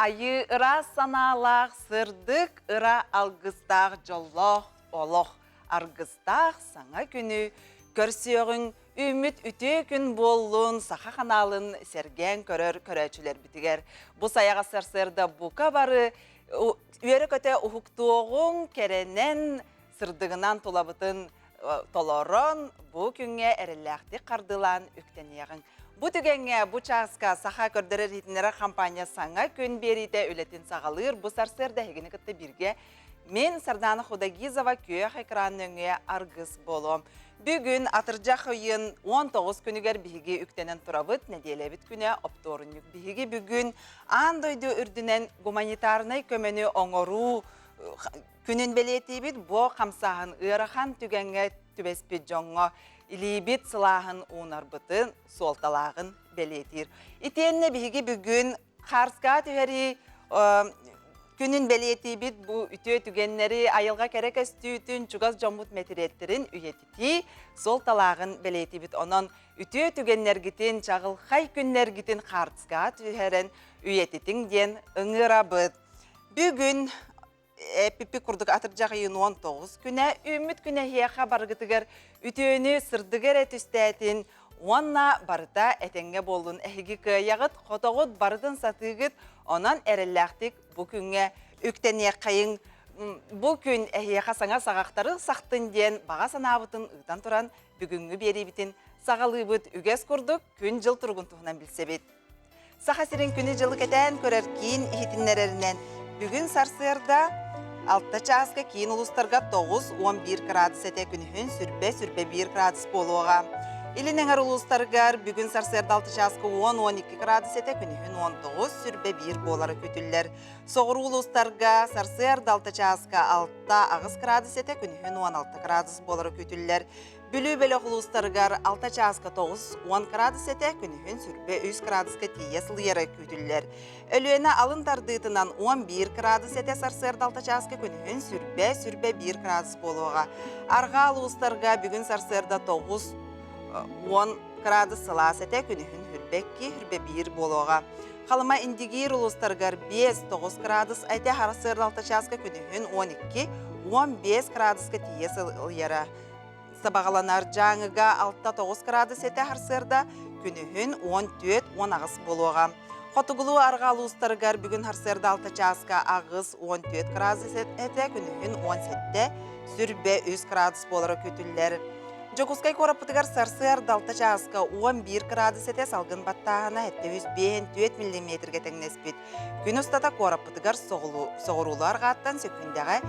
Ayı ıra sanalaq, sırdık ıra algıstaq jolloq, oloq. Argıstaq sana günü, görsüyorun ümit ütü gün bollun, saha kanalın sergen körör köröçüler bitiger. Bu sayağa sarsırda buka barı, üyere köte uhuktuğun kerenen sırdığından tolabıtın toloron bu günge erelekti kardılan ükteniyeğin. Bu tügenge bu çağızka saha kördere ritinlere kampanya sana gün beride ületin sağalır. Bu sarsırda hegini kıttı birge. Men Sardana Khudagizova köyek ekranına argız bolom. Bugün atırcaq oyun 19 günüger bihigi üktenen turabıt, nedelebit güne optorun yük bihigi bugün andoydu ürdünen humanitarnay kömeni oңoru günün beliyetibit bu kamsahın ırahan tügenge tübespit jongo ilibit sılahın unarbıtın soltalağın beliyetir. İtenne bihigi bugün Karska tüheri günün beliyetibit bu ütü tügenleri ayılga kerek estütün çugaz jomut metiretlerin üyetiti sol talağın beliyetibit onun ütü tügenler gitin çağıl hay günler gitin kartska tüheren üyetitin den ıngırabıt. Bugün pipi kurduk atırcaq yın 19 güne ümit güne hiyaqa bargıtıgar ütüğünü sırdıgar etüstetin Onna barıda etenge bolun ehigi kıyağıt, kotoğut barıdın satıgıt, onan erellaktik bu günge ükteniye kayın. Bu gün ehiyaqa sana sağaqtarı saqtın den bağa sanabıtın ıgdan turan bugüngü beri bitin sağalıbıt üges kurduk, gün jıl turgun tuğunan bilsebit. Saxasirin günü jılık eten körer kiyin ihitinlerinden bugün sarsıyarda altta çağızga kiyin ulustarga 9-11 gradus ete günühün sürbe 1 gradus boluğa. İlinin ar ulustargar bugün sarsıyarda altı çağızga 10-12 gradus ete günühün 19 sürbe 1 boları kötüller. Soğuru ulustarga sarsıyarda altı çağızga 6 ağız gradus ete günühün 16 gradus boları kötüller. Bülü bele ulustargar alta çağızga 9-10 gradus ete günühün sürbe 3 graduska tiyesli yere kötüller. Ölüene alın tardığıtınan 11 gradus ete sarsıyarda alta çağızga günühün sürbe 1 gradus boluğa. Arga ulustarga bugün sarsıyarda 9-10 gradus sılas ete günühün hürbe 1 boluğa. Kalıma indigir ulustargar 5-9 gradus ete sarsıyarda alta çağızga günühün 12-15 graduska tiyesli yere. Sabağalanar жаңыға 6-9 gradus ete harsırda günühün 14-10 ağız boluğa. Xotugulu arga ulustargar bugün harsırda 6 çağızga ağız 14 gradus ete günühün 17 sürbe 3 gradus bolara kötüller. Jokuskay korapıtıgar sarsıyarda 6 çağızga 11 gradus ete salgın battağına hette 104 mm getengnesbit. Gün ustata korapıtıgar soğurular gağıttan sökündege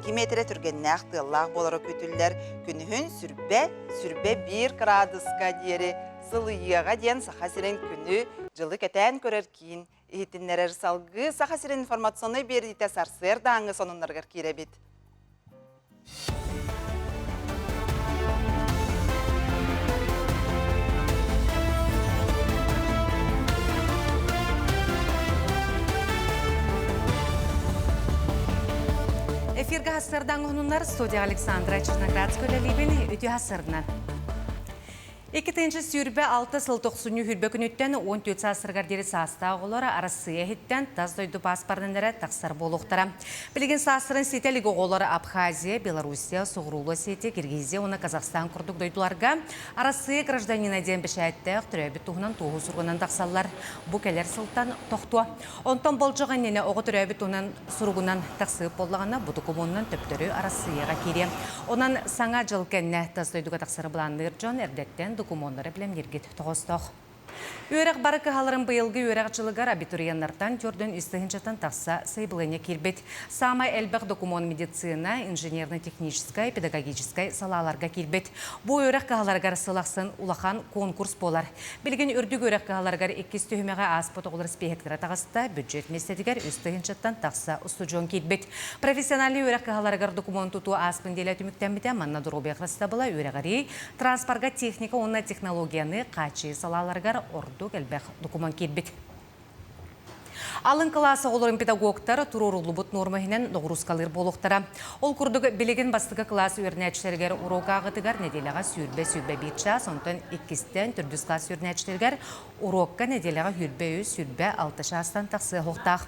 2 metre türgenne aktığıllağ bolara kötüller. Günühün sürbe 1 graduska diyeri sılıyığa diyen Saxasirin günü jılık eten körer kiyin ihitinlerer salgı Saxasirin informasyonu berdite sarsıyarda anı sonunlargar kirebit. Эфирге hasırdan onunlar Studiya Aleksandra Çırnagradsko'da ütü hasırdan. İkinci sürbe 6 sıltoqsunu hürbe günütten 14 sasırgar deri sasta oğulara arasıya hitten taz doydu pasparnınlara taqsar boluqtara. Bilgin sasırın seteligi oğulara Abxaziya, Belarusiya, Soğrulu seti, Kirgiziya, ona Kazakistan kurduk doydularga arasıya grajdanina den bişayette türöbit tuğunan tuğu surgunan taqsallar. Bu keler sıltan toxtua. Ondan bolcağın nene oğu türöbit tuğunan surgunan taqsıp bollağına bu dokumunun töptörü arasıyaga kiri. Onan sana jılkenne taz doyduga taqsarı bulandır John Erdetten dokumonları bilen yergit toğustoq. Üyerek barıkı halırın bıyılgı üyerekçılıgar abituriyanlardan gördün üstühünçatan taqsa sayıbılığına kirbet. Sama elbaq dokumon medicina, inженерно-техническай, pedagogическай salalarga kirbet. Bu üyerek kahalargar sılaqsın ulaqan konkurs bolar. Bilgin ürdük üyerek kahalargar ikkis tühümeğe aspot oğulur spehektara tağısıda büdjet mesedigar üstühünçatan taqsa ustujon kirbet. Profesyonali üyerek kahalargar dokumon tutu aspın dele tümükten bide manna durubiya qrastabıla üyeregari transparga texnika onna texnologiyаны qaçı salalargar ordu gelbek dokuman kirbet. Алын классы оларын педагогтар турурулубут нормахинен доғырускалыр болуқтара. Ол күрдігі білеген бастығы класс өрнәчтергер урок ағытыгар неделяға сүрбе бір час, онтан 2-тен түрдіс класс өрнәчтергер урокка неделяға сүрбе 6 шастан тақсы хоқтақ.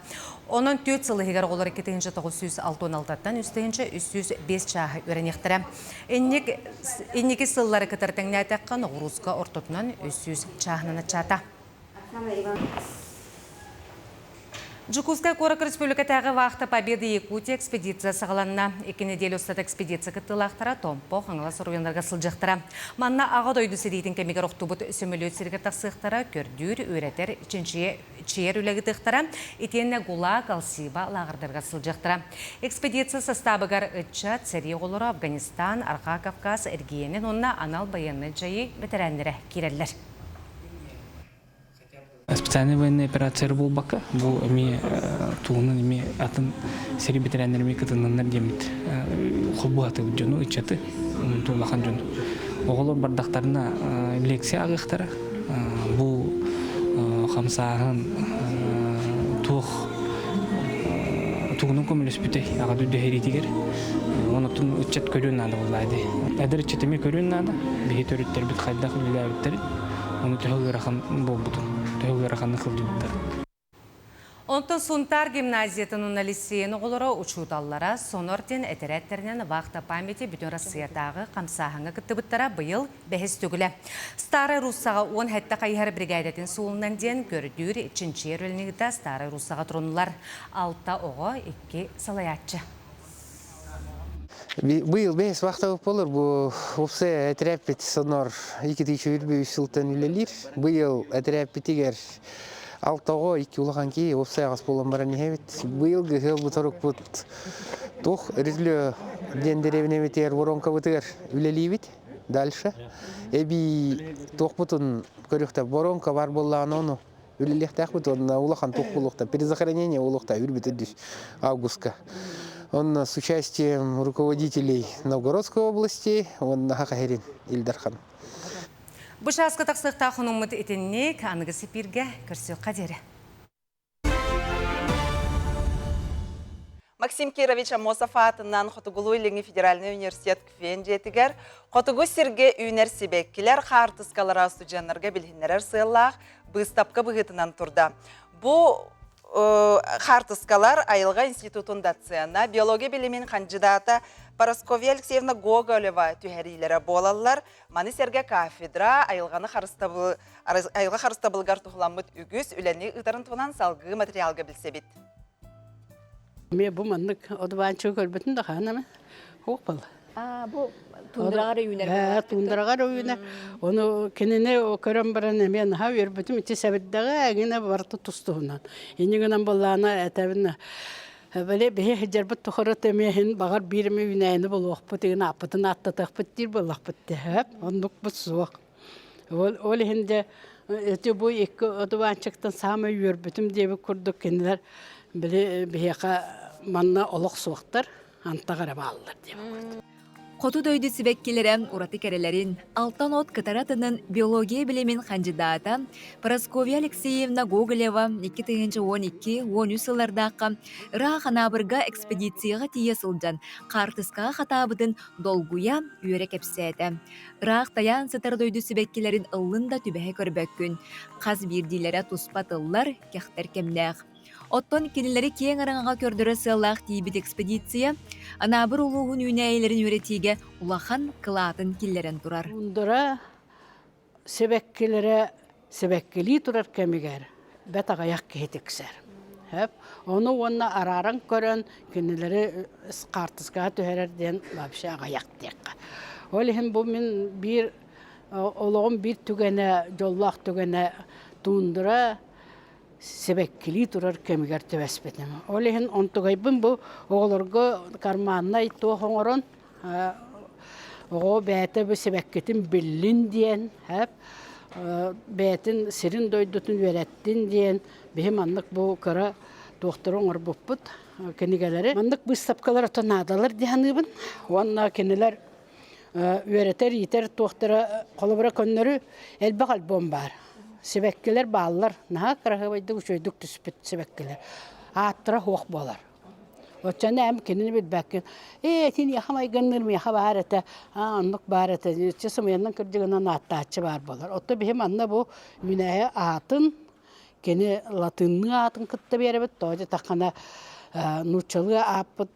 Onun 4 сылы егер олар 2-916-тан үстейінші 305 чағы өренектірі. Еннекі сыллары кітіртіңне әтәққан ұғырузға ортотынан 300 чағынан чата. Жукускай Корок Республикатағы вақты Победы Якутия экспедиция сағаланна. Екі неделі ұстат экспедиция кіттілақтара Томпо қаңыла сұрвендарға сылжақтара. Манна аға дойды седейтін кемегер оқтубыт сөмілі өтсерге тақсықтара, көрдүр, өретер, чиер үлегі тықтара, етенне гула, қалсиба лағырдарға сылжақтара. Экспедиция составыгар үтча, Цари олары Афганистан, Арқа Кавказ, Эргиенен, онна анал баянны жайы ветерандері керелер. Специальная военная операция был бака, был ми тулны ми атын сери ветерандар ми кытыннар демит. Хобуаты жону ичаты тулахан жону. Оголор бардактарына лекция агыктара. Бу хамсахан тух тугунун көмөлөс бүтөй ага дүдө херитигер. Онотун ичет көрүн нада болайды. Эдер ичетеме көрүн нада. Бие төрүттер бит кайда кылылар. Onu tövgerahan bolbudu. Tövgerahanны кылдыктар. Онтон Сунтар гимназиятының лицейін олары учудаллара сонортен әтерәттерінен вақта памяти бүтін Россиятағы қамсағыңа күттібіттара бұйыл бәхес түгілі. Старый Руссаға 10 хәтті қайхар бригадетін суылынан ден көрдүр 3-ші ерілінігді Старый Руссаға тұрынылар. 6 оғы 2 салаятчы. Быйыл бәйс вақтауып болыр, бұл опсы әтірәппет сонор 2023 жылтан үлелер. Быйыл әтірәппетігер 6-ға 2 улаған кей опсы ағас болан баран ехевет. Быйыл ғыл бұтарық бұт тоқ үрізлі дендеревіне метер воронка бұтығар үлелейбет. Дальше. Әбі тоқ бұтын көріқті воронка бар болған оны үлелектәк бұт, оны улақан тоқ болуқта. Перезахоронение улуқта үрбет үдіш августка. Он с участием руководителей Новгородской области, он Хахахерин Ильдархан. Бұшасқы тақсықта құнымыт етіннек анығысы бірге көрсі қадері. Максим Кирович Амосов атынан Хотугулу Ленги Федеральный университет квенжетігер, Хотугу Серге универсибеккілер қартыскалара студентлерге білгенлер сыйлақ бұстапқа бұғытынан тұрда. Бұл Хартыскалар Айылға институтун доцена, биология билимин кандидата Парасковья Алексеевна Гоголева түхәрилері болалар. Маны серге кафедра Айылға харыстабылғар тұхыламыд үгіз үләні ұтарын туынан салғы материалға білсебет. Мен бұл мандық одыбанчы көрбетін де қанамы? Хоқ бұл. Бұл тундырағар үйінер. Тундырағар үйінер. Оны кеніне көрім баран әмен ха өрбітім үте сәбіддігі әгіне барды тұстығынан. Енігінен болағына әтәбіні бәле бәе жарбыт тұқыры тәмейін бағар бірімі үйінәйіні бұл оқпыт, егін апытын аттатақ біттер бұл оқпытты. Ондық бұт суық. Ол енді өте бұл екі одыбанчықтан самы өрбітім дебі күрдік кенелер бәеға манна олық суықтар антағара бағалар дебі. Қоту дөйді сібеккелері ұраты кәрелерін алтан от катаратының биология білімін кандидата Парасковья Алексеевна Гоголева 2012-13 сылардаққа Раханабырға экспедицияға тие сылжан қартысқаға қатабыдың долгуя үйері кепсәді. Рах таян сытар дөйді сібеккелерін ұлында түбәе көрбәккін. Қаз бірдилері тұспатылар кәқтер кемнәқ. Оттон кенелері кең араңаға көрдірі сылақ тейбіт экспедиция, анабыр ұлығын үйнәйелерін өретеге улахан қылатын келлерін тұрар. Ұндыра себеккелі тұрар кәмігер, бәт ағаяқ кейтексер. Оны онына араран көрін кенелері қартысқа түхерерден бапшы ағаяқ дейққа. Ол ең бұл мен бір олығын бір түгені, жоллақ түгені туындыра себеккили турар кемигер төбәспетем. Ол ең онтугайбын бұл оғылырғы карманына итті оғырын, оғы бәті бұл себеккетін білін дейін, бәтін сирин дойдутын вереттін дейін, бейім аннық бұл кара тоқтырын ор бұппыт кенигелері. Аннық бұл стапкалар тонадалар дейінібін, онна кенилер өретер, етер тоқтыра қолыбыра көннері әлбақ альбом бар. Себеккелер баллар, наha кырагыбайды учойдук түспүт себеккелер. Аттыра хуак болар. Отчаны әм кенini билбәккен. Тин яхамай гыннырмы яха бар эте. Аннык бар эте. Чесем яннан кырдыгынан аттачы бар болар. Отто бихем анна бу мүнәе атын кені латынны атын кытты беребит. Тоҗа такана нучылы апыт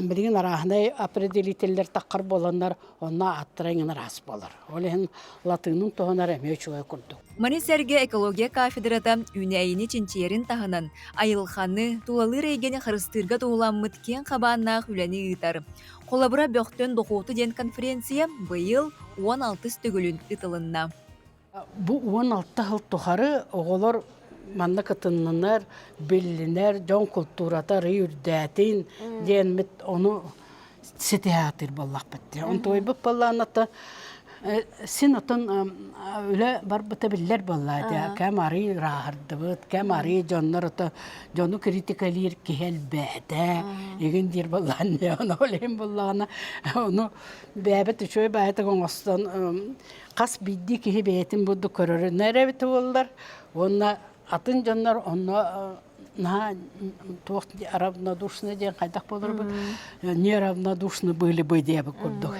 билген арахнай определителлер таккар боланнар, онна аттыраңын рас болар. Олен латынның тоһанар эме чугай курдук. Манисерге экология кафедрата үнәйini чинчерин таханан айылханы тулалы рейгени харыстырга тугуламмыт кен кабааннаах үләни ытар. Колабыра бөхтөн дохууту ден конференция быйыл 16 төгүлүн ытылынна. Бу 16 хыл тухары оголор манна кытыннар, биллинер, жон культурата рүйүрдәтин ден onu сетеатыр боллак битти. Он той бу балланата син отон үле бар битебиллер боллады. Камари рахардыбыт, камари жоннорото жону критикалир кихел бәдә. Еген дир боллан, оны олем боллана. Оны бәбет үчөй бәйте гоңостон кас бидди кихи бәйтин буду көрөр. Нәре бит боллар. Онна атын жоннор онно равнодушны ден кайдак болор бу. Не равнодушны были бы деп курдук,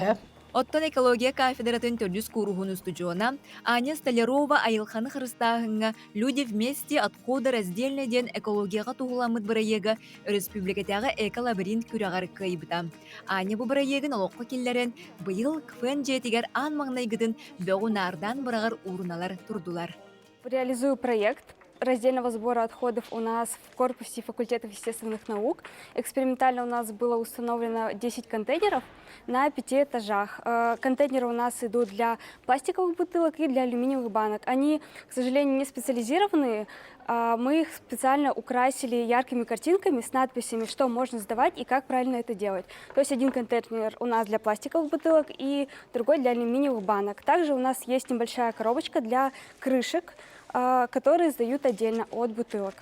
Оттон экология кафедратын төрдүс курухун устуджона Аня Столярова айылханы хырыстаахынга «Люди вместе отхода раздельно» ден экологияга тугуламыт бараега республикатага эколабиринт күрагар кайбыта. Аня бу бараегин олоққа келлерен быйыл КФН жетигер ан маңнайгытын бөгунардан барагар уруналар турдулар. Реализую проект раздельного сбора отходов у нас в корпусе факультетов естественных наук. Экспериментально у нас было установлено 10 контейнеров на 5 этажах. Контейнеры у нас идут для пластиковых бутылок и для алюминиевых банок. Они, к сожалению, не специализированные. Мы их специально украсили яркими картинками с надписями, что можно сдавать и как правильно это делать. То есть один контейнер у нас для пластиковых бутылок и другой для алюминиевых банок. Также у нас есть небольшая коробочка для крышек, которые сдают отдельно от бутылок.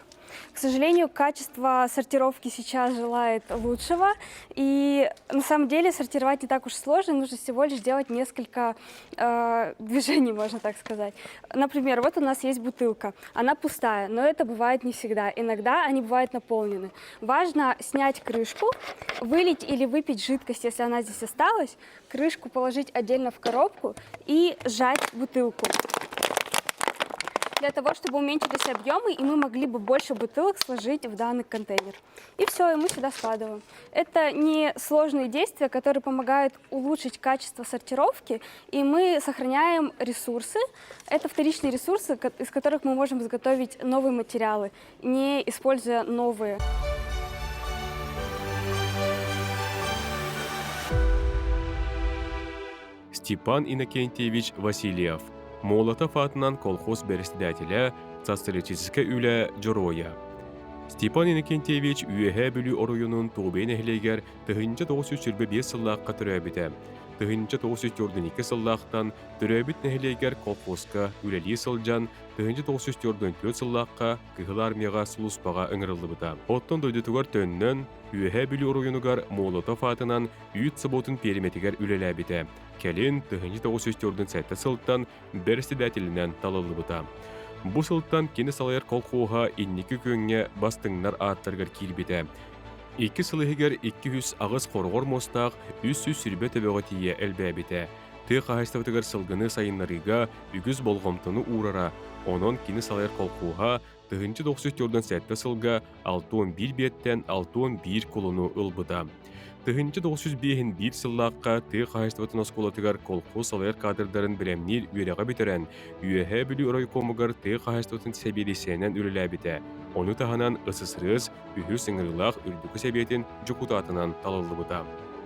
К сожалению, качество сортировки сейчас желает лучшего. И на самом деле сортировать не так уж сложно, нужно всего лишь делать несколько движений, можно так сказать. Например, вот у нас есть бутылка, она пустая, но это бывает не всегда. Иногда они бывают наполнены. Важно снять крышку, вылить или выпить жидкость, если она здесь осталась, крышку положить отдельно в коробку и сжать бутылку, для того, чтобы уменьшились объемы, и мы могли бы больше бутылок сложить в данный контейнер. И все, и мы сюда складываем. Это не сложные действия, которые помогают улучшить качество сортировки, и мы сохраняем ресурсы. Это вторичные ресурсы, из которых мы можем изготовить новые материалы, не используя новые. Степан Иннокентьевич Васильев. Молотов атынан колхоз председателя социалистическая үлі Жороя. Степан Иннокентьевич үйәһә бүлі оройының туғбейн әхлейгер 1925 сыллаққа түрәбіті. 1942 сыллақтан түрәбіт нәхлейгер колхозка үләлі сылжан 1944 сыллаққа кығыл армияға сұлыспаға ұңырылды бұта. Оттан дойдытығар төннен үйәһә бүлі оройынығар Молотов атынан үйт саботын периметігер үләләбіті. Келин 1904 сылттан председателінен талылды бұта. Бұ сылттан кені салайыр колхоға иннекі көнге бастыңнар аттарғар келбеті. 2 сылығығар 200 ағыз қорғор мостақ 300 сүрбе төбеға тие әлбәбеті. Ты қағайставытығар сылғыны сайынларыға үгіз болғымтыны урара. Онын кені салайыр колхоға 1904 сылға 611 беттен 611 колыны ылбыда. 1905 сыллаққа ты қағайставытын осколатығар колхоз салайыр кадрдарын білемнер үйереға бітерен, үйеге білі орайкомығар ты қағайставытын сәбелесенен үріләбіті. Оны тағанан ысысырыз, үйі сыңырылақ үрдікі сәбетін жүкутатынан талылы бұта.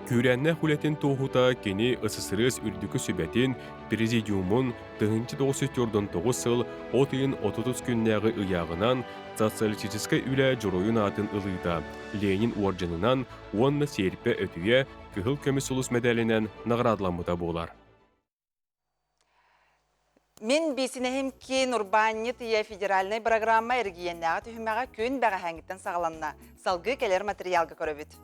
Күрәнне хүлетін тоғыта кені ысысырыз үрдікі сөбетін президиумын 1909 сыл 30 күннәғы ұяғынан социалистическай үлә Жоройын атын ылыйда. Ленин орденынан онны серпе өтуе кығыл көміс ұлыс медалінен нағырадламыда болар. Мен бесінехім ки Нурбанни тия федеральный программа әргиеннәға түхімәға көн бәға хәңгіттен сағаланна. Салғы келер материалға көрөбіт.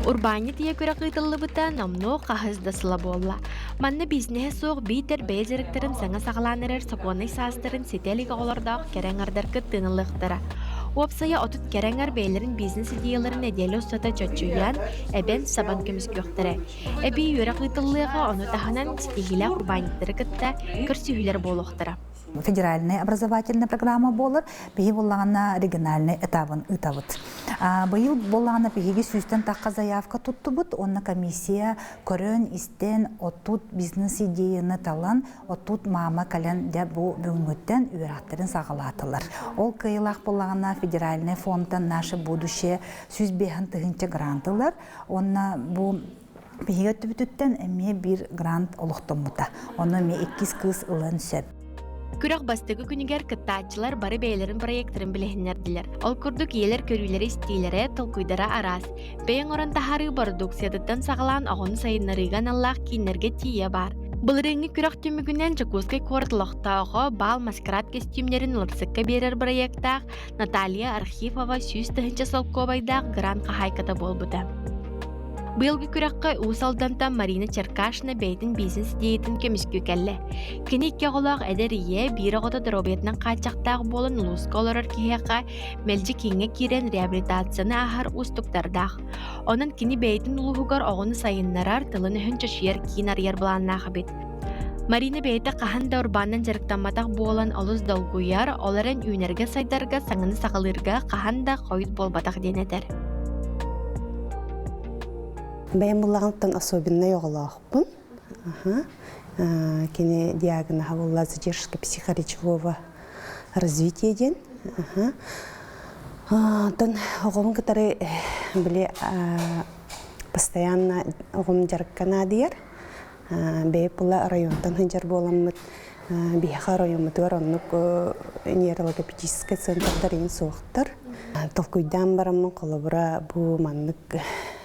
Урбани тие көрө кыйтыллыбыта номно кахызда сыла болла. Манна бизнесе соқ бейтер бейзеректерин саңа сағаланырыр сапуанай састырын сетелик оғылардағы кереңардар кыттынылықтыра. Уапсая отут кереңар бейлерин бизнес идеяларын эделі ұстата жотчуян әбен сабан көміс көқтірі. Әбей өрі кыйтыллыға оны таханан стигиля урбаниттері кытта көрсүйілер болуқтыра. Федеральная образовательная программа болар, бейі болағына региональный этабын ытабыт. Бейі болағына бейгі сүйістен таққа заявка тұтты бұд, онна комиссия көрін, істен, отут бизнес идеяны талан, отут мама кәлен де бұл бүгінгіттен үйрақтырын сағалатылар. Ол кыйлақ болағына федеральный фондтан наше будущее сүйіз бейін тұғынча грантылар, онна бұл бейгі түбітіттен әме бір грант олықтым бұта. Оны ме 2 кыз ұлын сөп. Күрәк бастығы күнігер кыттаатчылар бары бәйлерін проекторын білігінерділер. Ол күрдік елер көрілері істейлері тұлкүйдара арас. Бәйін оран тахары продукциядыттан сағалан оғын сайынларыған Аллах кейінерге тие бар. Бұл реңі күрәк түмігінен Жакускай қорытылықтағы бал маскарад костюмдерін лырсыққа берер проекттақ Наталья Архипова сүйіз тұхынча солқобайдақ грант қағайката болбыда. Быйылгы күрәккә усалданта Марина Черкашина бәйтін бизнес диетін көміскü кәлі. Кені икке ғолақ әдәрие бір оғыта дробетнан қачақтағы болын лұсқа оларар кейеқа мәлжі кеңе керен реабилитацияны ахар ұстықтардақ. Онын кені бәйтін ұлығығар оғыны сайыннарар тылын хүнчі шүйер кейін арьер бұланнағы бет. Марина бәйті қаханда урбаннан жарықтаматақ болан олыз долгуяр, оларын үйнерге сайдарға саңыны сағылырға қаханда қойд болбатақ денедер. Бәйім бұлағынттан особенный оғылақпын. Кені диагна была задержка психоречевого развития ден. Тон оғым кітары біле постоянно оғым жарыққана дейер. Бәйіп бұла районтан хынжар боламыд. Бейха районмытығар оннық нейрологопедический центрдар ең соғықтар. Толкуйдан барамын қолыбыра бұл маннық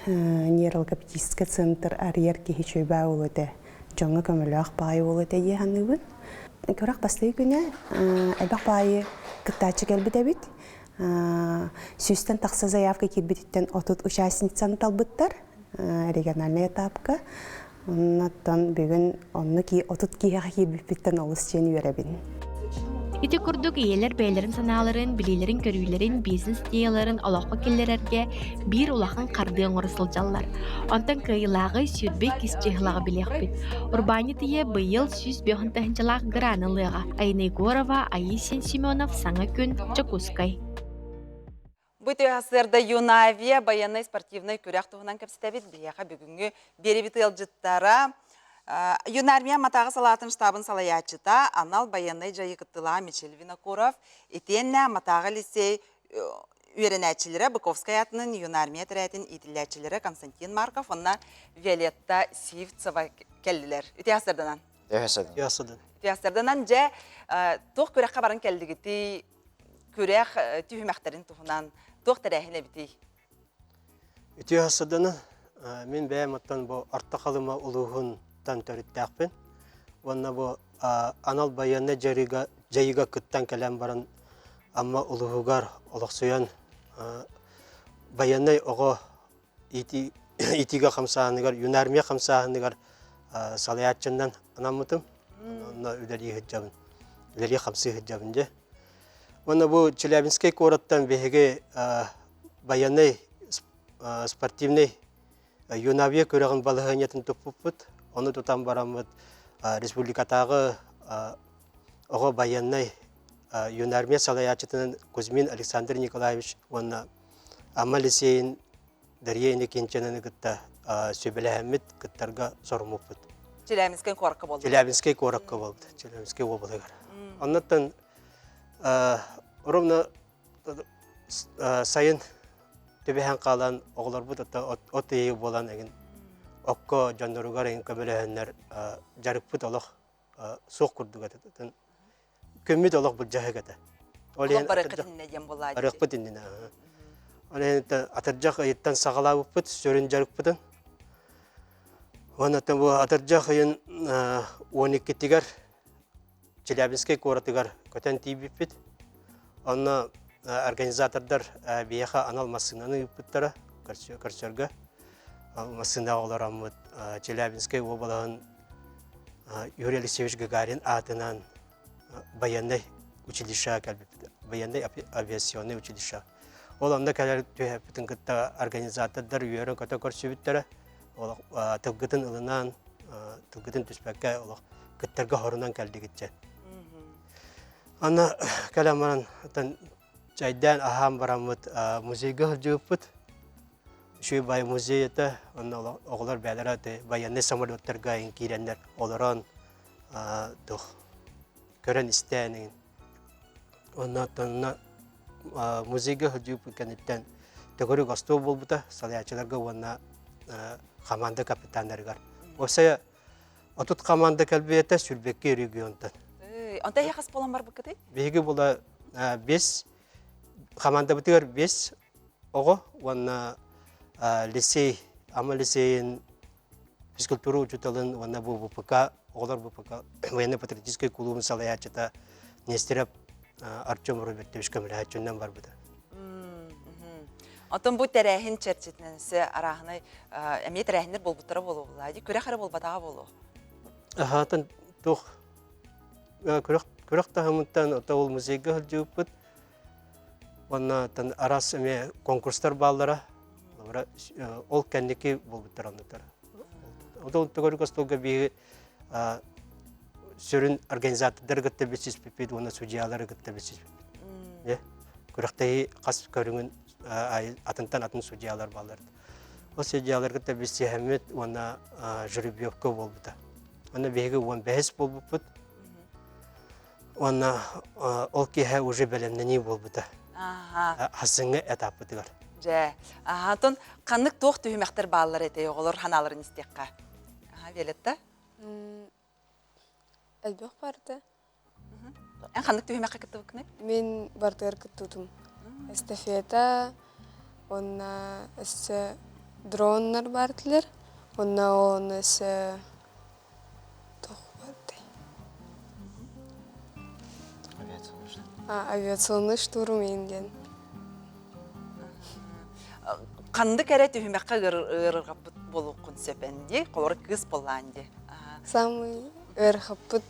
нейрологопедический центр арьер кехичой ба олыды. Жоңы көміліғ бай олыды еханыбын. Көрақ бастығы күні әлбақ байы кіттачы кәлбіт әбіт. Сүйістен тақса заявка кербеттен отут участницаны талбыттар региональный этапқа. Оннаттан бүгін онны отут кейіға кербеттен олыс жені өрәбін. Ити күрдік иелер бәйлерін саналарын, білелерін көрүйлерін, бизнес дияларын олаққа келлерерге бір улақын қардығын орысылжалар. Онтан кайылағы сүрбек кесчеғылағы білек бет. Урбани тие бұйыл сүз беғын тахынчалақ гранылыға. Айны Горова, Аисин Семенов, Саңа күн, Жакускай. Бұйты ғасырда Юнавия баянай спортивный көрек тұғынан көпсетәбет бияға бүгінгі беребет елжіттара. Юнармия матағы салатын штабын салаячыта, анал баянай жайы кыттыла Мичел Винокуров, етенне матағы лисей үйеренәчілері Быковскай атының Юнармия тірәтін итіләчілері Константин Марков, онна Виолетта Сивцева келділер. Үте ғасырданан? Үте ғасырданан жа тоқ көрекқа барын келдігіті көрек түйімәқтерін тұғынан тоқ тәрәхіне біті. Үте ғасырданан мен бәйім аттан бұл арта қалыма ұлығын törüttäqpin. Onna bu anal bayanne jayiga kıttan kelen baran amma uluğugar olaqsuyan bayanne oğo itiga xamsahanıgar, Yunarmiya xamsahanıgar salayatçından anamıtım. Onna üleri hıccabın, üleri xamsı hıccabınca. Onna bu Çelabinskay korattan behege bayanne sportivney Yunaviya körağın balığanyatın topuput. Onu tutan baramıd Respublikatағы oğo bayanay Yunarmiya salayatçıtının Kuzmin Aleksandr Nikolaevich onu Amma liseyin Darya Kençenini gıtta söbelehemmet gıttarga sorumuput. Çelabinskay korakka boldu. Çelabinskay korakka boldu. Çelabinskay obalıgar. Ondan orumna sayın tübehen kalan oğlar bu da oteyi bolan egin Okko jandarugar en kabelehenler jarıkpıt olaq soq kurduga tatan kömmit olaq bu jahagata. Olan baraqıtınne jem boladi. Baraqıtınne. Olen atarjaq ayettan sağalabıpıt sörün jarıkpıtın. Onatan bu atarjaq ayın 12 tigar Çelabinskay koratıgar köten tibipit. Onna organizatorlar biyaha anal masınanı yupıttara karşırga. Масында оларамыт Челябинской облағын Юрий Алексеевич Гагарин атынан военный училище кәлбепті, военный авиационный училище. Ол анда кәлер түйәпітін күтті организатордар үйерін көті көрсебіттері, тылгытын ылынан, тылгытын түспәкке күттерге хорынан кәлді кетчен. Ана кәлемаран жайдан ахам барамыт музейге жүппіт. Шүй бай музей ете, оғылар бәлері аты военный самолеттарға кейрендер оларан көрін істәнің. Онна музейге жүп кәнеттен төгірі ғастау болбыта, салаячыларға онна команда капитандарығар. Осая отут команда кәлбейті сүрбекке регионтан. Онда яқас болан бар бұқыды? Бейгі бола 5 команда бұтығар 5 оғы, онна лицей, ама лицейін физкультура учуталын, онна бұл БПК, оғылар БПК, военно-патриотический клубын салаячыта Нестереп Артем Робертович Камилячыннан бар бұда. Отын бұл тәрәхін чәрчетінесі арағыны әмет тәрәхіндер бол бұттары болу болады, көрі қары бол батаға болу? Атын тоқ көріқ тағымыттан ота ол музейге жүп бұд. Онна арас әме конкурстар балдара, ол кәндеке бол бұттар анытары. Ота ұнты қостолға бейгі сөрін организатордар ғытта бесіз пепейді, оны судьялары ғытта бесіз пепейді. Көріқтайы қас көріңін атынтан атын судьялар балдарды. Ол судьялар ғытта бесіз әмет, оны жүрібиовка бол бұта. Оны бейгі 15 бол бұд. Оны ол кейі уже бәлемнені бол бұта. Хасыңы этапыдығар. Жә. Атын қанық тоқ түйімәқтер балалар әтей оғылыр ханаларын істеққа. Белетті? Әлбек барды. Ән қанық түйімәққа күтті бүкіне? Мен бардығар күттудым. Эстафета, онна әсі дронлар бардылар. Онна оны әсі тоқ барды. Авиационный штурм енген. Қанды кәрі түйімәққа ғырғап болу құн сөпенде, қолыр күз боланде. Самый өрхаппыт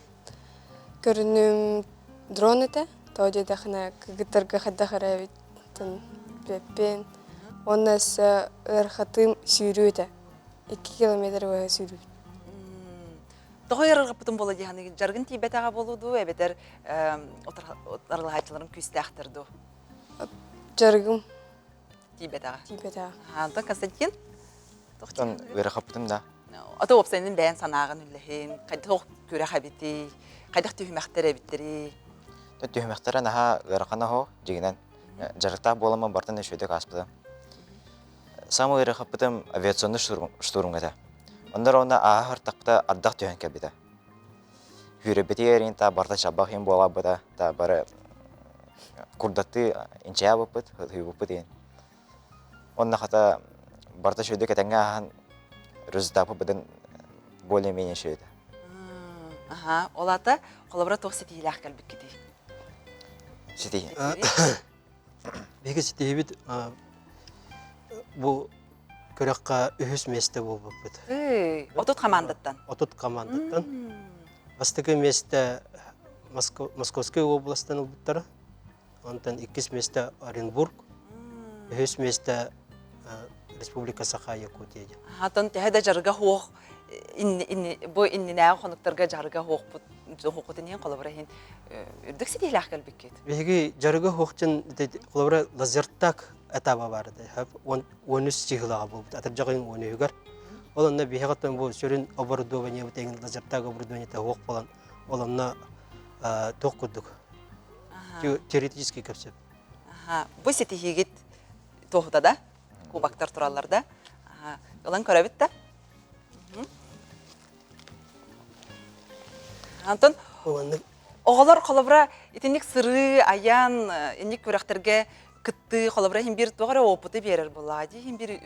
көрінім дрон еті. Тоде дақына күгітіргі қаддақыр әветтін беппен. Оны әсі өрхатым сүйрі еті. 2 километр өйі сүйрі. Тоғы ғырғаппытын болу дегені жарғын тейбетаға болуду, әбетер отарылғайчыларын күсті әқтірді. Жарғым. Тейбетаға? Тейбетаға. Антон Константин? Тон өрхаппытым да. Аты опсайның бәйін санағын үліхін, қайды тоқ көрі қабеті, қайдақ түйімәқтер әбеттері? Түйімәқтері наға ғырқана хо, жегінен. Жарықтақ болама бартын өшөйдік аспыды. Самы өрхаппытым авиационный штурм ғада. Ондар онда аға ғыртақпыда ардақ түйін кәбеді. Хүребеті ерін та барта шабақ ең бола бұда, та бары күрдатты инчая бұппыд, хүй бұппыд ең. Онда қата барта шөйді кәтәңгі ағын результапы бұдың более-менее шөйді. Олата қолабыра тоқ сетейлі аққал бүк кеді? Сетейлі? Бегі сетейлі бұл көріққа үхіс месті бол бұппыд. Отут командаттан? Отут командаттан. Бастығы месті Московской областан ұлбыттары. Онтан 2 месті Оренбург. Үхіс месті Республика Саха-Якутия. Атын тәді жарға хоқ, бұл инненәғы қонықтарға жарға хоқпытын ең қолабыра ең үрдік сетейлі аққал бүк кеді? Бегі жарға хоқчын қолабыра лазертак этаба барды. 13 сиғылаға болды. Атыр жағын 13-гар. Ол онна бейі қаттан бұл сөрін оборудование бұтеген лазертак оборудование хоқ болан. Ол онна тоқ күрдік. Теоретический көпсеп. Бұл сетейлі тоғыда да? Кубактар тураларда. Олан көрі бітті? Антон, оғалар қолабыра етінік сыры, аян, енік көріқтерге күтті қолабыра хем бір туғары опыты берер болады. Хем бір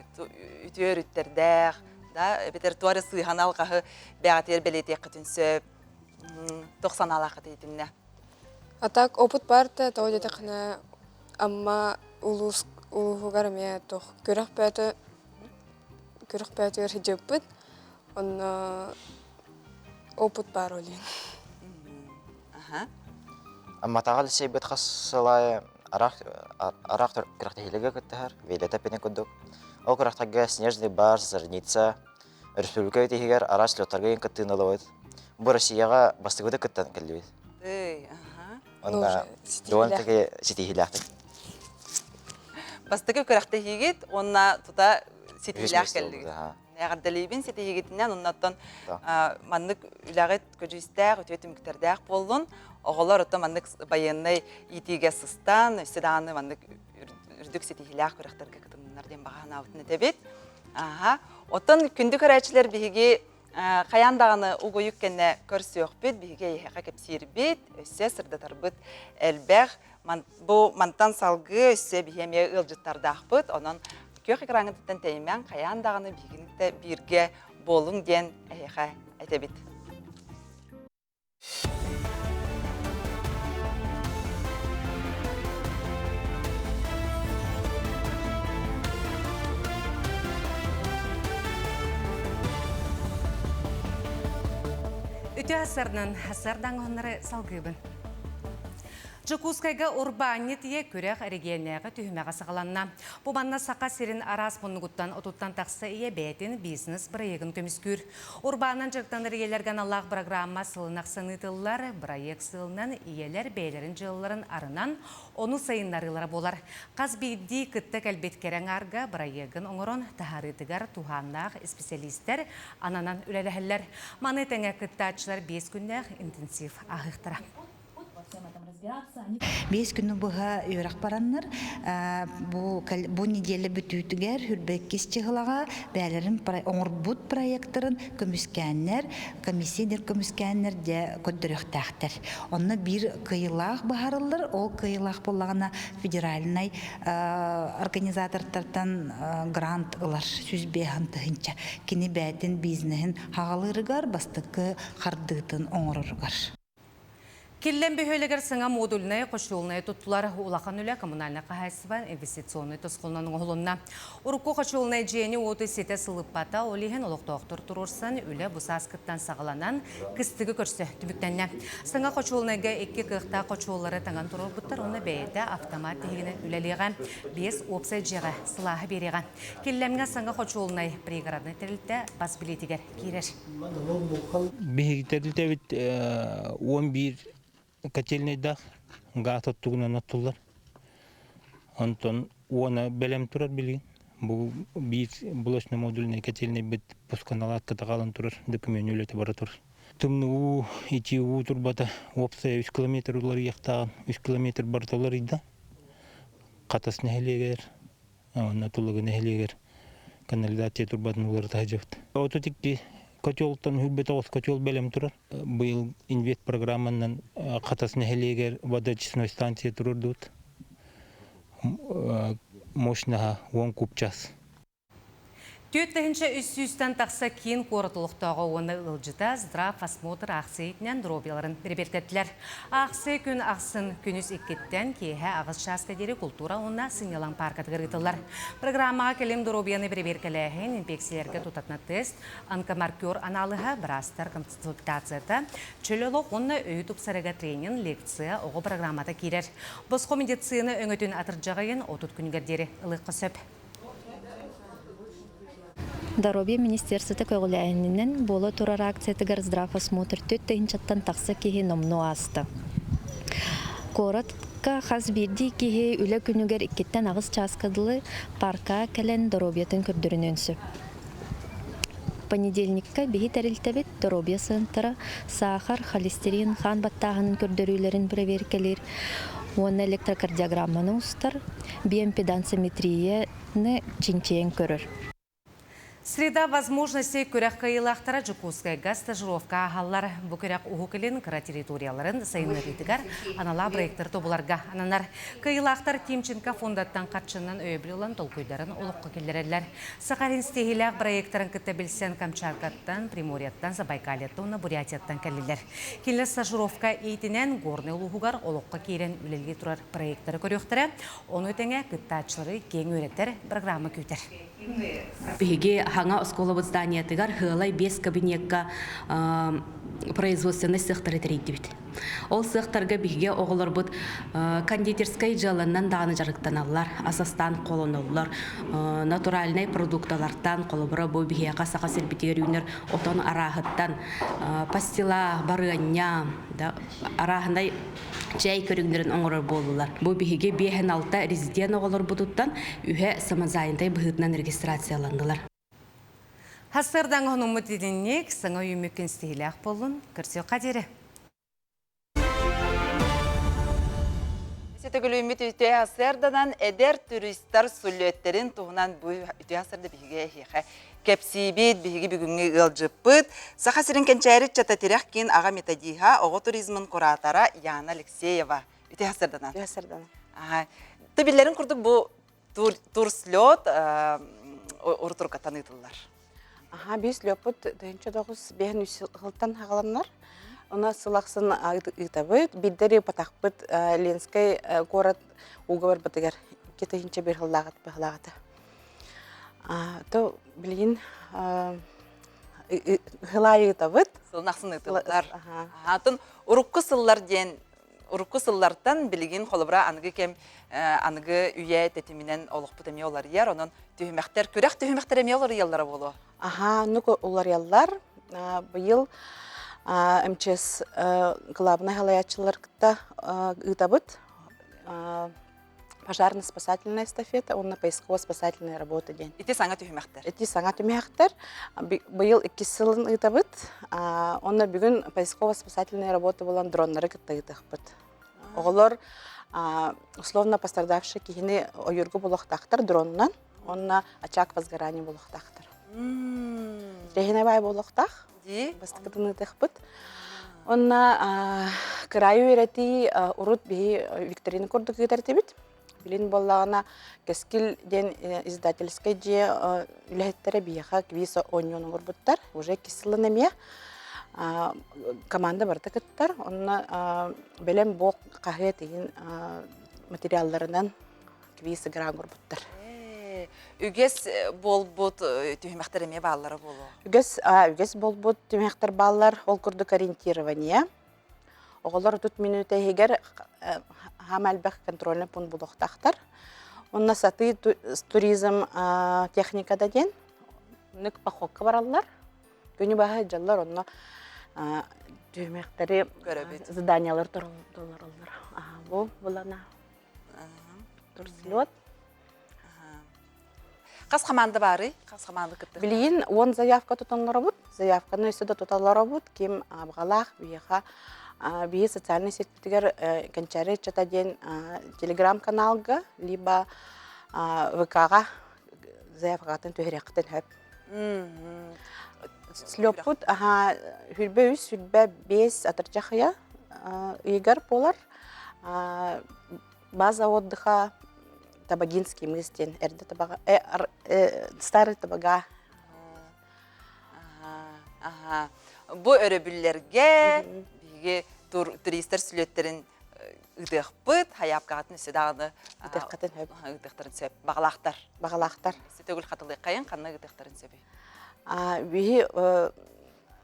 үтер үттердәқ, бетер туғары сыйған алғағы бәғатер бәлетек күтінсіп, 90 алақыты етінне. Атак опыт барды, тоғыда дақына, амма улуғар мен тоқ көріқ бәді көрөх бәтер хижеппит. Он опыт бар олин. Аха. Амматагал сейбет хассалай арах крахтахилеге кыттахар, вейлета пене кудук. Ол крахтага снежный бар, зорница, республика тихигер араш лётарга ен кыттын алабайт. Бу Россияга бастыгыда кыттан келбейт. Аха. Онда довольно-таки сетихиляхтык. Бастыгы крахтахигит, онна тута сетихилях келди. келди. Ягардалибин сетихигитинен оннаттан маннык үлагет көжүстәр, өтөтүмүктөрдәк болдун. Оголор ота маннык баяннай итиге сыстан, седаны маннык үрдүк сетихилях крахтарга кытыннар ден багана утны тебет. Аха. Отон күндүк карачылар биги каяндаганы угуюк кенне көрсөкпүт, биги яка кепсирбит, өссө сырда тарбыт элбег, бу мантан салгы өссө бихеме ылжыттардакпыт, онон кök экрангыттан теймен каяндаганы бигинде бирге болуң ден яка айтебит. Үтө асырнын асырдан оннары салгыбын. Жокускайга урбанит е көрек регионяга түймеға сағаланна. Бу манна сақа сирин арас мұнығыттан отуттан тақсы ие бәйтін бизнес проектін көміскүр. Урбанан жақтан регелерген Аллах программа сылынақ сынытылар, проект сылынан иелер бәйлерін жылыларын арынан оны сайынларылары болар. Қаз бейді күтті кәлбеткерен арға проектін оңырын тахарытығар туханнақ специалистер ананан үлеләхілер. Маны тәңе күтті атшылар 5 күннәқ интенсив ағықтыра. 5 күнні бұға өрек бараннар. Бұ неделі бүтүтігер хүрбеккес чығылаға бәлерін оңырбұт проекторын көміскәннер, комиссиядер көміскәннер де көддірек тәқтір. Онны бір қиылақ бағарылыр, ол қиылақ болағына федеральный организатортардан грант ылар сүзбе хантығынша. Кені бәтін бизнесін хағалырығар, бастықы қардығытын оңырырығар. Киллен бөхөлегер сыңа модульнай қошулнай туттулар улақан үлі коммунальный қағайсыба инвестиционный тұсқылынан оғылынна. Урукку қошулнай жені оты сете сылыппата олиген олықтоқтыр тұрырсан үлі бұсаскыттан сағаланан кістігі көрсі түбіктенне. Сыңа қошулнайға 2 қықта қошулары таңан тұрыр бұттар, оны бәйді автомат дегенен үлелеған 5 опция жеға сылағы береған. Киллемге сыңа қошулнай пригородный тәрілді бас билетігер керер. Бейгітерлі 11 котельныйда газ оттугунан оттулар. Онтон уона белем турар билген. Бу бир блочный модульный котельный бит пусканалатка тағалан турар, документ үлеті бара тур. Тымны ити турбата опция 3 километр улар яқтаған, 3 километр бартолар ида. Қатас нәхелегер, онна тулығы нәхелегер, канализация турбатын улар тағжавды. Ототикки котелтан хүлбет оғыз котел бәлем тұрар. Бұл инвест программанан қатасын әлегер водочисной станция тұрыр дұд. Мощнаға 10 куб час. Түйіттігінші үс-үстен тақса кейін қорытылықтағы оны ұлжыта здрав осмотр ақсыйтінен дробияларын берберкеттілер. Ақсы күн ақсын күніс еккеттен кейхе ағыз шаскадері культура онына сыңелан паркат ғырғытылар. Программаға келем дробияны берберкеләхен инфекциялерге тұтатына тест, онкомаркер аналыға бірастар консультацията, чөлелік онына өйтіп сарыға тренинг, лекция оғы программада керер. Босқо медицина өңітін атыржағайын отут күнгердері ылыққа сөп. Здоровье министерството көғіләйінінен болы тұрар акциятығар здрав осмотр төттігіншаттан тақсы кеге номну асты. Коратқа қаз берді кеге үлі күнігер иккеттен ағыз часкадылы парка кәлін здоровьетін күрдірінөнсі. Понедельникка бейі тәрілтәбет здоровье сынтыры, сахар, холестерин, қан баттағының күрдірілерін проверкелер, оны электрокардиограмманы ұстар, биомпедансометрияны чинчейін көрір. Среда возможностей көрек кайылақтара Жукускайга стажировка ағалар бүкірек ұғықылын қыра территорияларын сайыныр етігер анала проекттар тобыларға ананар. Кайылақтар Тимченко фондаттан қатшынан өйбілілін толкөйдарын олыққа келдерелер. Сақарин стегіләқ проекттарын күтті білсен Камчаткаттан, Приморияттан, Забайкалияттан, Бурятияттан кәлелер. Келі стажировка ейтінен горны ұлығығар олыққа кейрен үлелге тұрар проекттары көректірі, оны өтеңе күтті атшылары кең өреттер программа көйтер. Беге хаңа осколобыт зданиятыгар хылай 5 кабинетка производственный сыхтары терейдибит. Ол сыхтарга биге оголорбут кондитерской жаланнан дааны жарыктаналлар, асастан колоноллар, натуральный продукталардан колобура бу бигега сака сербитигер үнер отон арахыттан пастила барыанья да арахындай чай көрүңдөрүн оңорор болулар. Бу биге 5-6 резидент оголорбутуттан үһө самазайындай быһытнан регистрацияландылар. Хасырдан онумут идинник саңа үймөккен стейлях болун көрсө кадери. Сетегілімет үйте асырдадан әдер туристар сүлеттерін туғынан бұй үйте асырды бігі хеқе кепсибет бігі бүгінгі ғылжыппыт. Сақа сірін кәнчәрі чата терек кен аға методиға оғы туризмын құратара Яна Алексеева. Үйте асырдадан. Үйте асырдадан. Түбілерін күрді бұл турслет ұртырға танытылар. Біз лөпіт 1995 ғылттан ғаламнар. Она сылақсын ұйтабыт, биддері патақпыт Ленскай город уғавар бітігер. Кетігінші бір ғылағаты. То білген ғылай ұйтабыт. Сылнақсын ұйтылар. Атын ұрыққы сыллар ден, ұрыққы сыллардан білген қолыбыра анығы кем анығы үйе тәтімінен олықпыт әме олар ер, оның түйімәқтер, көрек түйімәқтер әме олар еллары болу. Нүк олар еллар бұйыл МЧС главный халаячыларда ұйтабыт пожарно-спасательная эстафета, он на поисково-спасательная работа день. Ити саңа түйімәқтер? Ити саңа түйімәқтер. Бұйыл 2 сылын ұйтабыт, он на бүгін поисково-спасательная работа болан дронлары кітті ұйтақпыт. Оғылар условно пострадавший кейіні ойырғы болуқтақтар дроннан, онна очаг возгорания болуқтақтар. Рехіне бай болуқтақ, бастықытын ұйтақпыт. Онна краю ерети урут бей викторины көрдік етертебет. Билин боллағына кескил ден издательской же үләттері бейіға квиса оньоның ұрбыттар. Уже кесілін әме команда барды кіттар. Онна білем боқ қағы етеген материалларынан квиса гран ұрбыттар. Үгес болбут түймәқтер әме баллары болу? Үгес болбут түймәқтер баллар ол күрдік ориентирование. Оғылар 4 минута егер хамалбәқ контрольный пункт болуқтақтар. Онна саты туризм техникада ден. Нүк пақоққа баралар. Көні баға жаллар, онна түймәқтері заданиялар тұрылар олар. Бұл болана турслет. Қас команда бары? Қас команда кітті? Білейін, 10 заявка тұтанлары бұд. Заявканы өсі де тұталары бұд. Кем бағалақ, бейіға, бейі социальный сетпетігер кәнчәрі чата ден телеграм-каналға, либо ВК-ға заявқатын төхіректін хөп. Слеп бұд, хүрбе 3, хүрбе 5 атырчақыя үйгер болар. База отдыха Табагинский мыстен, старый табага. Бұ өрөбүллерге туристер сүлеттерін ұдық-бұд, хаяпқағатын үсі дағыны ұдықтарын сөп, бағалақтар. Бағалақтар. Сетөгіл қатылы қайын, қанна ұдықтарын сөбі? Бүйі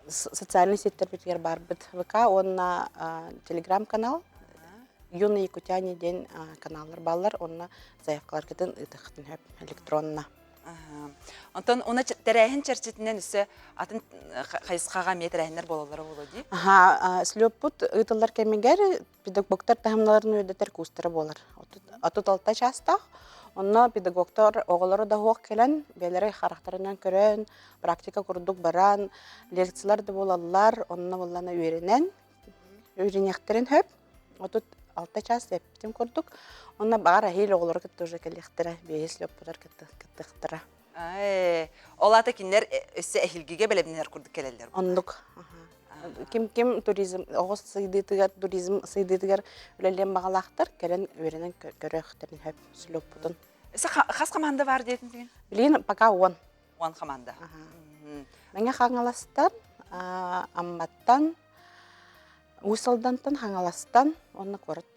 социальный сеттер бітігер бар бұд ВК, онна телеграм-канал. Юны Якутяне ден каналлар баллар, онна заявкалар кетін ұтықтын хөп электронна. Онтан, оны тәрәйін чәрчетінен үсі атын қайысқаға метрәйінлер болалары болу дей? Слеп бұд ұтылар кәмегер, педагогтар тағымларын өйдетер күстірі болар. Отут 6 частақ, онна педагогтар оғылары да оқ келен, бәлері қарақтарынан көрен, практика күрдік баран, лекциялар да болалар, онна болана үйренен, үйренектерін хөп. Отут 6 час еппетім көрдік. Онна бағар әйел оғылар кітті уже кәлектірі, бейес лөппілер кіттіқтірі. Олаты кендер өсі әйілгеге бәлемдер көрдік кәлелер? Ондық. Кем туризм, оғыз сыйдетігер, туризм сыйдетігер үлелен бағалақтыр, кәлен өренен көріқтерін хөп сүліп бұдын. Өсі қас команда бар дейтін деген? Білейін, пока 10. 10 команда. Мәңе қаңаластан, амматтан, Усалдантан, хаңаластан, онны көріт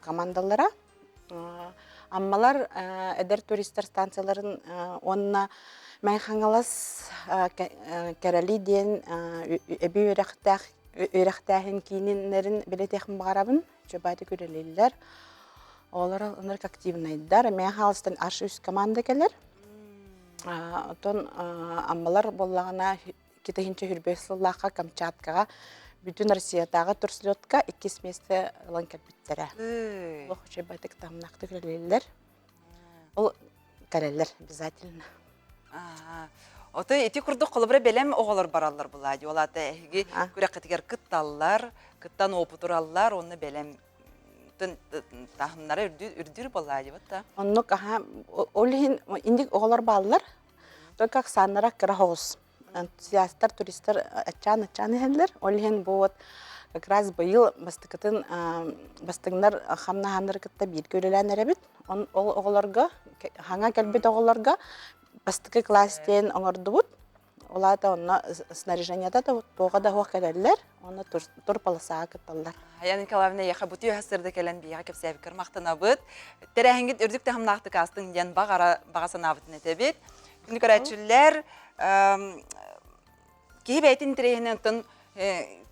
командалара. Аммалар эдер туристер станцияларын онна майхаңалас кәрәли ден эби үйрәхтәхин кейнинлерин билетехин бағарабын, жобайды көрелейлер. Олар онар активнайдар. Мен халыстан ашы үз команда келер. Отон аммалар боллағына кетехинче хүрбесіллаққа Камчаткаға бүтін Россиятағы турслетка 2 месте лан кәлбіттері. Ол жобайды тамнақты көрелейлер. Ол кәрелер обязательно. Оты эти курдук колбура белем оголор бараллар булады. Олаты эги күрәкетигер кытталлар, кыттан опутураллар, оны белем тахыннары үрдүр булады бата. Онны каха олин индик оголор баллар. Только саннара крахос. Ентузиасттар, туристтар ачан хәлләр. Олин бу как раз быйыл бастыгнар хамна ханнар кытта бир көреләнәр бит. Ол оголорга, хаңа кәлбит оголорга бастыкы класстен оңордубут. Олата онна снаряженията да тоға да хуак кәләләр, оны тур полосаға кытталар. Аян Николаевна яха буту хасырды кәлән бия кеп сәбикер мактанабыт. Терәһингит үрдүк тә хамнакты кастың диян багасанабытын әтәбит. Күнү көрәчүлләр кибәйтин терәһинен тын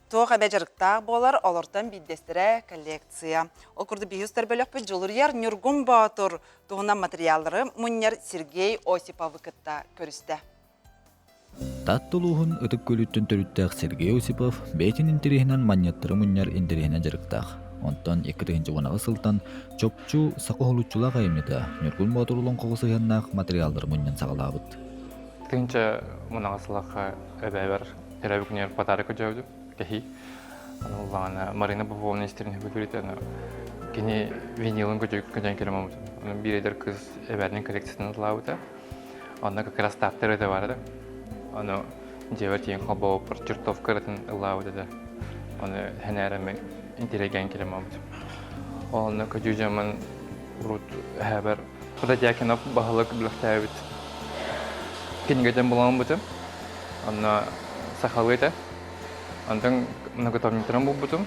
тоға бәжәріктақ болар, олардан биддестірі коллекция. Ол күрді бейістер бөлік бі жылырияр Нюргун Батур туғына материалары мұнер Сергей Осиповы кітті көрісті. Таттылуғын ұтып көліттін төріттәқ Сергей Осипов бәйтін интерегінен маньяттыры мұнер интерегінен жарықтақ. Онтан 2-ші онағы сылтан чопчу сақығылучула ғайымнеті Нюргун Батурлың қоғысы ғаннақ материалдары мұнен сағылабыд. 2-ші онағы сылаққа әбәйбір терәбікнер патарықы жауды. Кахи, ана Марина Поповна истерин говорит, она кини винилын көжөйкөн келемем. Аны бирдер кыз эбердин коллекциясынан лаута. Аны как раз таптыры да бар да. Аны жевертин хабо про чертовка ратын лаута да. Аны хенереме интеллигент келемем. Аны көжөйжаман рут хабар. Куда дякенап бахалык блахтавит. Кингеден булам бутым. Аны сахалыта. Антон многотомнитран булбутум,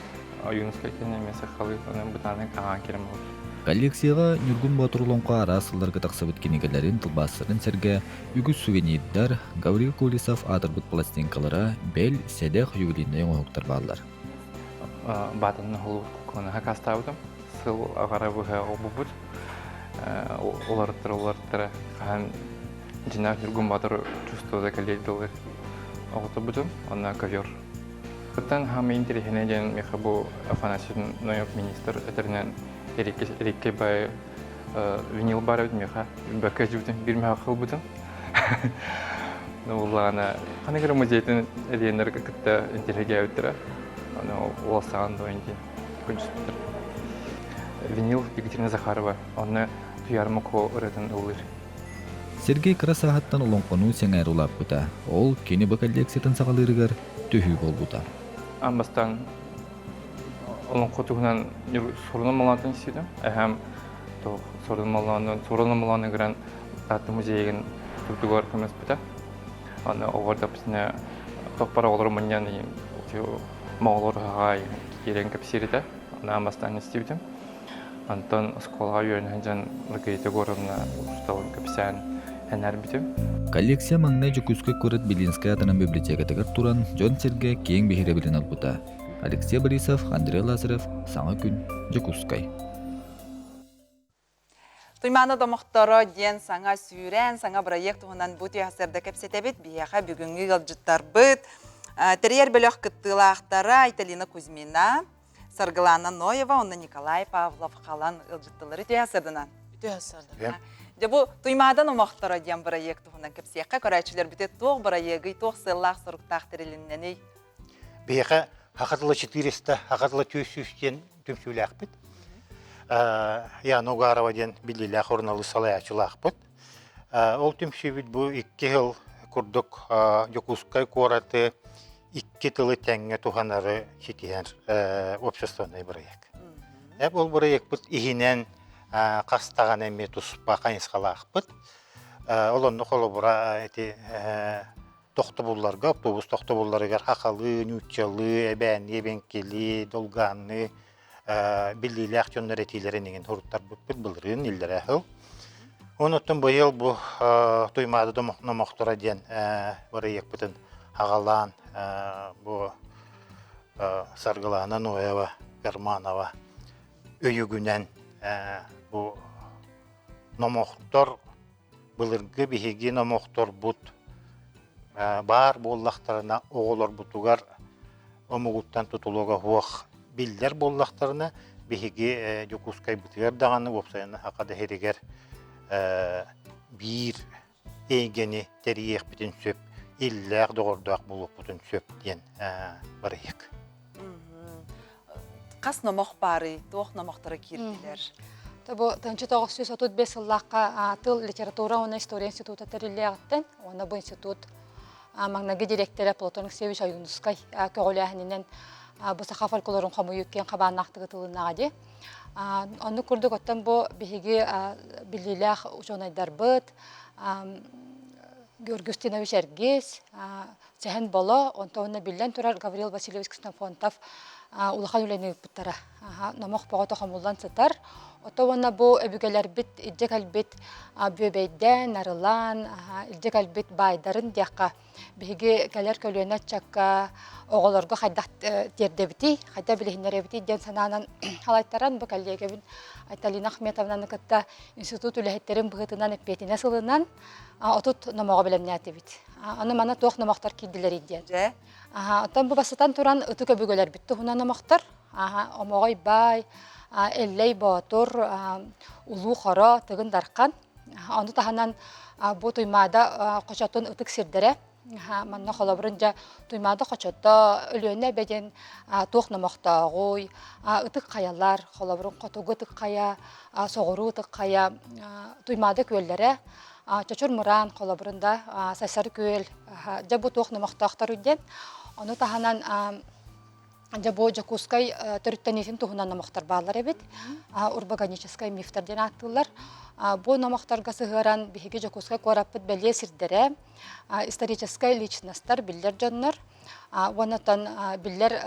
юнуска кенеме сахалы анын бутаны каан керем болду. Коллекцияға Нюргун Батурлонға арасыларға тақсабыт кенегелерін тылбасырын сәрге үгіз сувенирдар, Гаврил Колесов атырбыт пластинкалара бәл сәдәқ ювелинне оңықтар барлар. Батынны холу кукуна хакастабытым, сыл ағара бұға обубут, оларттыра қан жинақ Нюргун Батур чувствода коллегдылы оғытыбытым, онна ковер. Потом хам интересный день я хабу Афанасьевич Ноев министр этернен Эрикке бай винил барабит меха бакажутен бир меха хылбутен. Ну лана ханегер музейтен эденер кытта интерегия үттере. Аны олсан доинди күнчүтер. Винил Екатерина Захарова, аны туярмако ырытын улыр. Сергей Красахаттан олонқону сеңәр улап бұта. Ол кені бұл коллекциятын сағалырығар түйі бол бұта. Амбастан олонқо тұғынан сұрыны малантын сидім. Әхәм сұрыны маланы ғыран таты музейген түрдігар көмес бұта. Аны оғырда бізіне тоқпара олар мұниян мағылыр ғай керен көпсерді. Аны амбастан істеудім. Антон сколға үйерін жан лгейті ғорымна ұстауын көпсән Коллекция маңнай жүкүскө көрөт Белинская атынан библиотекатыгар туран Жон Сергей кең бехире билин албута. Алексей Борисов, Андрей Лазарев, Саңа күн, Жүкускай. Туйманы домоқтары ден саңа сүйрен, саңа проект оғынан бұты асырды кәпсетебет, бияға бүгінгі ғылжыттар бұд. Терьер бөліқ күттілақтары Айталина Кузьмина, Саргылана Ноева, онна Николай Павлов қалан ғылжыттылары түй асырдынан. Түй асырды. Бұл туймадан омақтары ден проект оғынан кәпсеққа көрәчілер бітет тоқ проекты, тоқ сыллақ сұрықтақ тіріліннені. Бияға хақатылы 400, хақатылы 200-тен түмсуләқ біт. Ноғарова ден білілі қорналы салаячылақ бұд. Ол түмсүбіт бұл 2 жыл күрдік Жүкускай қораты 2 тылы тәңге туғанары жетейін обществоной проект. Ол проект бұд игінен қастаған әме тұспа қайынсқалақ бұд. Олонны қолы бұра тоқты бұлларға, автобус тоқты бұлларығар қақалы, нүтчалы, әбәні, әбенкелі, долғаны, биллилях жоннор этилерин деген хуруттар бүкпүт былырын илдере хыл. Онуттан быйыл бу туймады номоқтора ден барыйық бүтін ағалан бу Саргылана Ноева, Гарманова өйүгүнен бу номоқтор былыргы биһиги номоқтор бут бар боллақтарына оғолор бутугар омугуттан тутулуга хуақ билдер боллақтарына биһиги жокускай бутугар дағаны опсайына хақада херигер бир эйгени териех битин сөп иллер доғордақ болуп бутун сөп ден барыйық. Қас номоқ бары, тоқ номоқтары кирдилер. Бу 1935 жыллаққа тыл литература оны история института терилиягыттен, оны бу институт маңнаги директоры Платон Алексеевич Аюнускай көгөләһинен бу саха фольклорун камуюккен кабанактыгы тылынаға де. Оны күрдік оттан бу биһиги билилях учонайдар быт, Георгиевич Эргес, Сәһен Бала, онтауына билен турар Гавриил Васильевич Ксенофонтов улахан үләнег буттара. Намақ бағыты қамылдан сытар. Отауына бу өбігелер бит, иддек әлбет бөбейден, арылан, иддек әлбет байдарын дияққа. Бігі кәлер көлуіне чакка оғыларға қайдақ тердебіті, қайда білігінер әбіті ден сананан халайттаран бұл кәлегебін Айталина Ахметовнаны кітті институт үләхеттерін бұғытынан әппетіне сылынан отут намаға білемне әтебіт. Аны мана тоқ намақтар кейділер еден. Оттан бұл басытан тұран ұты көбігелер бітті хуна намақтар. Омағай бай, әлләй батыр, улу қара, тығын дарқан. Аны таханан бұл туймада қошатын ұтық сирдері. Манна холобрынжа туймада қочотта өлөне бәден тоқ намақта ғой, ұтық қаялар, холобрын қотуғы ұтық қая, соғыру ұтық қая, туймада көллері, чочур мұран холобрында сәсар көл, жабу тоқ намақтақтар үден. Оны таханан жабу жакускай түріттенесін туғынан намақтар бағалар әбет, урбаганическай мифтарден аттылар. Бу намақтарға сығыран бігі жакускай қораппыт бәле сірдері, историческай личностар білдер жоннар. Онытан білдер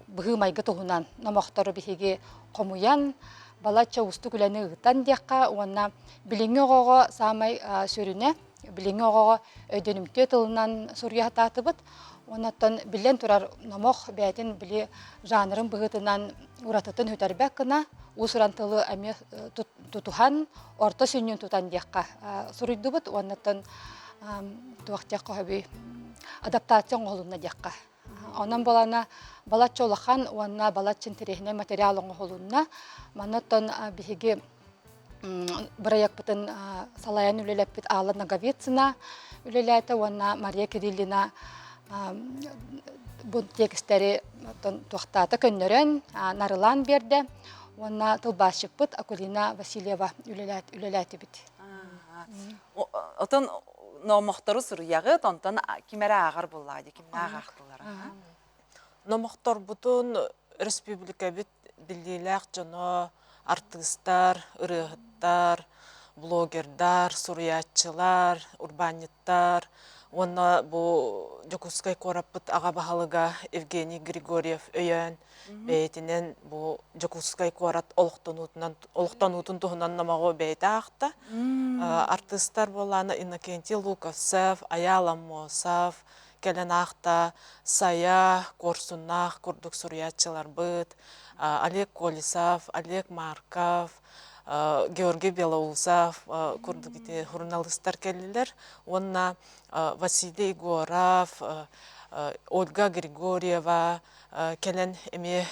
бұғы майғы туғынан намақтары бігі қомуян, балатша ұсты күләні ұғытан деққа, онына біліңі оғыға самай сөріне, біліңі оғыға өйденімте тылынан сұрия татыбыт. Онаттан білен тұрар намақ бәйтін біле жанырын бұғытынан ұратытын өтәрбәк кіна, ұсыран тылы әме тұтухан, орта сүйнен тұтан деққа сұрыйды бұд, онаттан туақтеққа өбей адаптацион олуна деққа. Онан болана балат жолақан, онна балат чынтерехіне материалын олуна, манаттан бігі біраяқ бұтын салаян үлелеп біт Алла Наговицына үлеләті, онна Мария Кириллина бұл текстері туақтаты көннерін нарылан берді. Онна тылбашып бұд Акулина Васильева үлеләті біт. Отын номақтары сұрияғы, онтан кемері ағар болады, кемері ағақтылар. Номақтар бұтын республика біт білдейләқ жоны артыстар, ұрығыттар, блогердар, сұриятчылар, урбаниттар. Онна бұл жокускай кораппыт аға бағалыға Евгений Григорьев өйен, бәйтінен бұл жокускай корат олықтанутын тұғынан намағы бәйті ақты. Артыстар боланы Иннокентий Луковцев, Аяла Мосов, кәлін ақта Сая, Корсунақ, күрдік сұриятчылар бұд, Олег Колесов, Олег Марков, Георгий Белоусов, күрдік журналистар кәлілер. Онна Василий Егоров, Ольга Григорьева, кәлін әме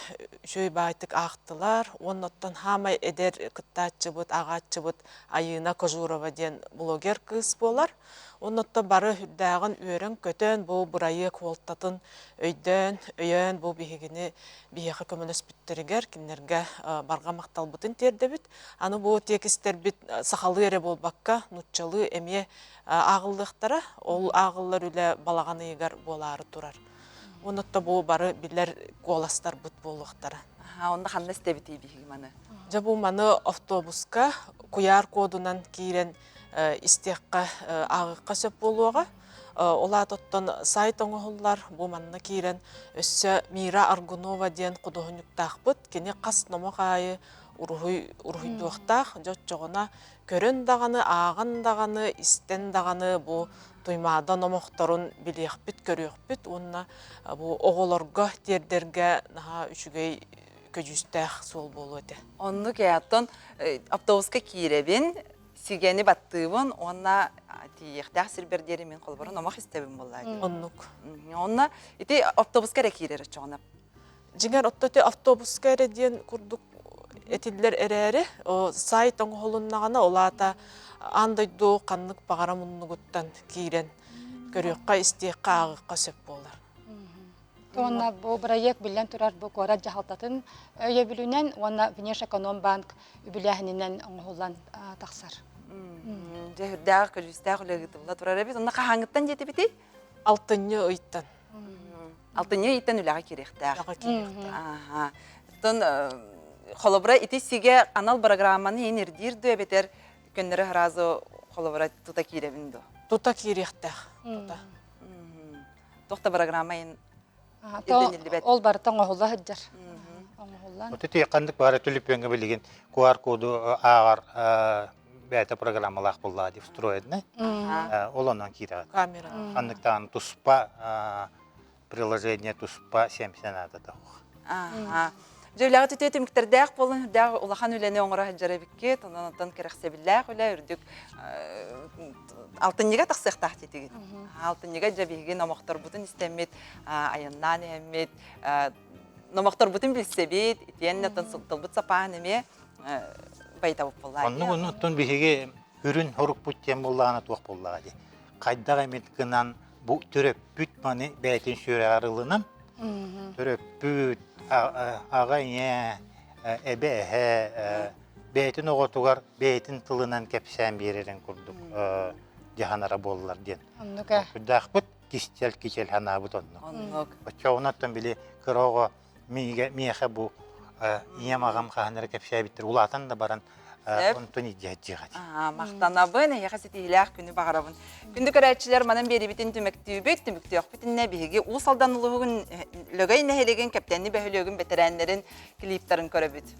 шөй байтық ақтылар. Оннаттан хамай әдер күттатчы бұд, ағатчы бұд Айына Кожурова ден блогер кыз болар. Оннатта бары хүддәғын өрін көтен бұл бұрайы қолтатын өйден бұл бігігіні бігігі көмінес бүттірігер, кімдерге барға мақтал бұтын терді бүт. Аны бұл текістер бүт сақалы әрі бол баққа, нұтчалы әме ағылдықтары, ол ағылар үлі балағаны егер болары тұрар. Оннатта бұл бары білер қоластар бұт болуқтары. Онда қанды істебіті бігігі маны? Жабу маны автобусқа, құяр кодынан кейрен истеққа ағыққа сөп болуға. Олат оттон сайт оңоһуллар бу манна киирен өссө Мира Аргунова диэн кудуһуньуктаахпыт кини кас номогайы урухуйдуохтаах жот-жоҕуна көрөн даганы, ааган даганы, истен даганы бу туймаада номохторун билиэхпит, көрүөхпүт, уонна бу оҕолорго тиэрдерге наһа үчүгэй көжүстәэх суол болу эте. Онну кеяттон автобуска кииребин, сигени баттыыбын, онна тиехтәх сирбердери мен колборун номох истебин боллайды. Оннук. Онна ити автобуска ре киирери чоғынап. Жиңер оттоте автобуска эре диэн курдук этиллер эрээри, сайт оңголуннагана олаата андайду каннык багара муннугуттан киирен көрүөхка истиэхка агыкка сөп болар. Онна бу проект билен турар бу кора жахалтатын өйө билүнен, онна Внешэкономбанк үбүлэхининен оңголан таксар. Жəhүрдәғ көжүстәғ үлегіті бұла тұрар әбіз. Онна қағаңыттан жеті біті? Алтынны ұйттан. Алтынны ұйттан үләға керектәғ. Тон холобыра ити сиге анал программаны ен ердирді әбетер көннері харазы холобыра тута киребінді? Тута керектәғ. Тоқта программа ен Ол барытан оғылы хыджар. Отети қандық бары түліппенге білеген QR-коду ағар бәті программалақ болла деп строедіне. Ол онан кейді. Камера. Қандықтан туспа приложение туспа 70 ады да. Жөвләғы түті өтіміктердәқ болын, үрдәғы улахан үләне оңыра хыджары бікке, тонанаттан керексебілләқ үлә, үрдік алтыннега тақсықтақ тетігін. Алтыннега жабиген омақтар бұтын істемет, айыннан әмет, номақтар бұтын білсебет, етеннеттен сұлтылбыт сапағын әме байта бұп болла. Онның ұттын бігеге үрін хорық бұттен боллағына туақ боллаға де. Қайдағы әмет қынан бұл түріп бүт маны бәйтін шөре арылынан, түріп бүт ағайне, әбе әхе, бәйтін оғытуғар бәйтін тылынан кәпсән берерін күрдік жағанара болылар ден. Күрдәқ бұт кистел кечел хана бұт онның. Өтчауынаттан біле кырауға мейеқі бұл ием ағам қағанары кәпсәй біттір. Улатан да баран онтон идеят жиғады. Мақтанабын, яқасеті иләқ күні бағарабын. Күнді көрәтшілер манан бері бітін түмәкті өбет, түмәкті өқ бітінне бейге ұсалдан ұлығын лөгай нәхелеген кәптәнні бәхілігін бәтірәнлерін клиптарын көрі біт.